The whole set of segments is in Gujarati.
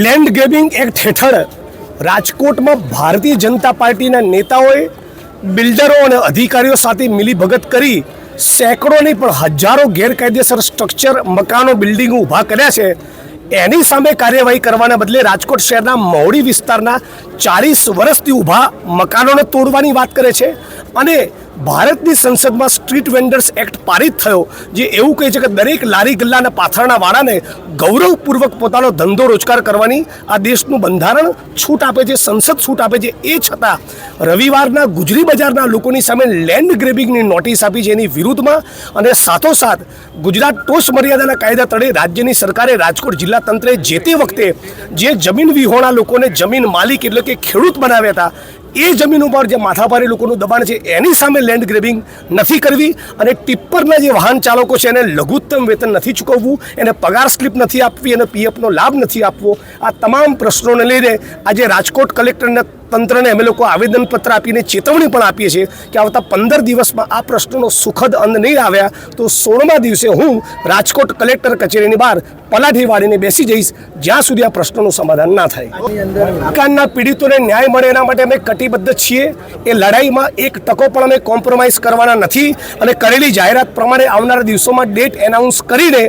લેન્ડ ગ્રેબિંગ એક્ટ હેઠળ રાજકોટમાં ભારતીય જનતા પાર્ટીના નેતાઓએ બિલ્ડરો અને અધિકારીઓ સાથે મિલીભગત કરી સેંકડો નહીં પણ હજારો ગેરકાયદેસર સ્ટ્રક્ચર મકાનો બિલ્ડિંગો ઊભા કર્યા છે। એની સામે કાર્યવાહી કરવાના બદલે રાજકોટ શહેરના મહુડી વિસ્તારના 40 વર્ષથી ઊભા મકાનોને તોડવાની વાત કરે છે અને ભારતની સંસદમાં સ્ટ્રીટ વેન્ડર્સ એક્ટ પારિત થયો, જે એવું કહે છે કે દરેક લારી ગલ્લાના પાથરણા વાળાને ગૌરવપૂર્વક પોતાનો ધંધો રોજગાર કરવાની આ દેશનું બંધારણ છૂટ આપે છે, સંસદ છૂટ આપે છે। એ છતાં રવિવારના ગુજરી બજારના લોકોની સામે લેન્ડ ગ્રેબિંગની નોટિસ આપી છે, એની વિરુદ્ધમાં અને સાથોસાથ ગુજરાત ટોચ મર્યાદાના કાયદા તળે રાજ્યની સરકારે રાજકોટ જિલ્લા તંત્રે જે તે વખતે જે જમીન વિહોણા લોકોને જમીન માલિક એટલે કે ખેડૂત બનાવ્યા હતા, એ જમીન ઉપર જે માથાભારે લોકોનું દબાણ છે એની સામે લેન્ડ ગ્રેબિંગ નથી કરવી અને ટિપ્પરના જે વાહન ચાલકો છે એને લઘુત્તમ વેતન નથી ચૂકવવું, એને પગાર સ્લીપ નથી આપવી અને પીએફનો લાભ નથી આપવો। આ તમામ પ્રશ્નોને લઈને આજે રાજકોટ કલેક્ટરના તંત્રને અમે લોકો આવેદનપત્ર આપીને ચેતવણી પણ આપીએ છીએ કે આવતા 15 દિવસમાં આ પ્રશ્નોનો સુખદ અંત નહીં આવ્યા તો 16મા દિવસે હું રાજકોટ કલેક્ટર કચેરીની બહાર પલાઠી વાળીને બેસી જઈશ જ્યાં સુધી આ પ્રશ્નોનું સમાધાન ના થાય। મકાનના પીડિતોને ન્યાય મળે એના માટે અમે કટિબદ્ધ છીએ। એ લડાઈમાં એક ટકો પણ અમે કોમ્પ્રોમાઇઝ કરવાના નથી અને કરેલી જાહેરાત પ્રમાણે આવનારા દિવસોમાં ડેટ એનાઉન્સ કરીને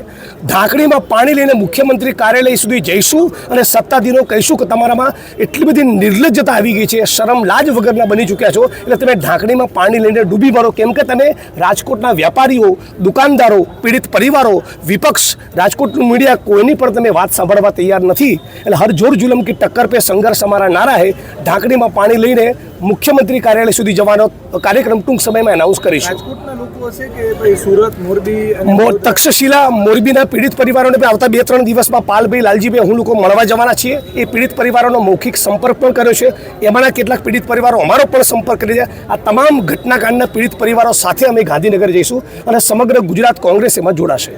ઢાંકણીમાં પાણી લઈને મુખ્યમંત્રી કાર્યાલય સુધી જઈશું અને સત્તાધીરો કહીશું કે તમારામાં એટલી બધી નિર્લજ્જતા આવી ગઈ છે, શરમ લાજ વગરના બની ચૂક્યા છો, એટલે તમે ઢાંકણીમાં પાણી લઈને ડૂબી મરો, કેમ કે તમે રાજકોટના વેપારીઓ, દુકાનદારો, પીડિત પરિવારો, વિપક્ષ, રાજકોટનું મીડિયા કોઈની પણ તમે વાત સાંભળવા તૈયાર નથી। એટલે હર જોર જુલમ કી ટક્કર પે સંઘર્ષ અમારા નારા હે। ઢાંકણીમાં પાણી લઈને મુખ્યમંત્રી કાર્યાલય સુધી જવાનો કાર્યક્રમ ટૂંક સમયમાં એનાઉન્સ કરીશું। રાજકોટના લોકો હશે કે ભાઈ સુરત, મોરબી અને તક્ષશિલા, મોરબીના પીડિત પરિવારોને આવતા 2-3 દિવસમાં પાલભાઈ, લાલજીભાઈ હું લોકો મળવા જવાના છીએ। એ પીડિત પરિવારોનો મૌખિક સંપર્ક પણ કર્યો છે, એમાંના કેટલાક પીડિત પરિવારો અમારો પણ સંપર્ક કરી છે। આ તમામ ઘટનાકાંડના પીડિત પરિવારો સાથે અમે ગાંધીનગર જઈશું અને સમગ્ર ગુજરાત કોંગ્રેસ એમાં જોડાશે।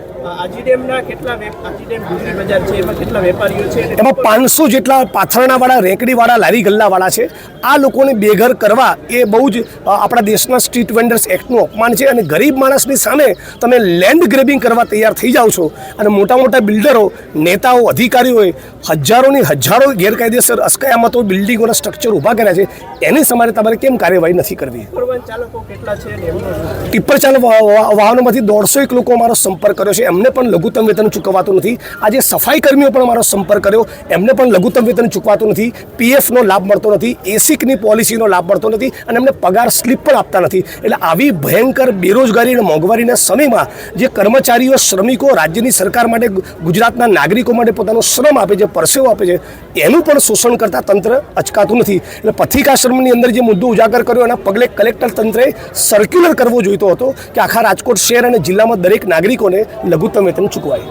એમાં 500 જેટલા પાથરણાવાળા, રેકડીવાળા, લારી ગલ્લાવાળા છે। આ લોકોને બેઘર કરવા એ બહુ જ આપણા દેશના સ્ટ્રીટ વેન્ડર્સ એક્ટનું અપમાન છે અને ગરીબ માણસની સામે તમે લેન્ડ ગ્રેબિંગ કરવા તૈયાર થઈ જાઓ છો અને મોટા મોટા બિલ્ડરો, નેતાઓ, અધિકારીઓએ હજારો ગેરકાયદેસર અસ્કયામતો બિલ્ડિંગોના સ્ટ્રક્ચર ઊભા કર્યા છે, એની સામે તમારે કેમ કાર્યવાહી નથી કરવી? ટિપ્પર ચાલક વાહનોમાંથી 150 લોકો અમારો સંપર્ક કર્યો છે, એમને પણ લઘુત્તમ વેતન ચૂકવાતું નથી। આજે સફાઈ કર્મીઓ પણ અમારો સંપર્ક કર્યો, એમને પણ લઘુત્તમ વેતન ચૂકવાતું નથી, પીએફનો લાભ મળતો નથી, એસિકની પોલિસીનો લાભ મળતો નથી અને એમને પગાર સ્લીપ પણ આપતા નથી। એટલે આવી ભયંકર બેરોજગારી અને મોંઘવારીના સમયમાં જે કર્મચારીઓ, શ્રમિકો રાજ્યની સરકાર માટે, ગુજરાતના નાગરિકો માટે પોતાનો શ્રમ આપે છે, પરસેવો આપે છે, એનું પણ શોષણ કરતા તંત્ર અચકાતું નથી। એટલે પથિકાશ્રમની અંદર જે મુદ્દો ઉજાગર કર્યો એના પગલે કલેક્ટર તંત્રે સર્ક્યુલર કરવો જોઈતો હતો કે આખા રાજકોટ શહેર અને જિલ્લામાં દરેક નાગરિકોને લઘુત્તમ વેતન ચૂકવાય।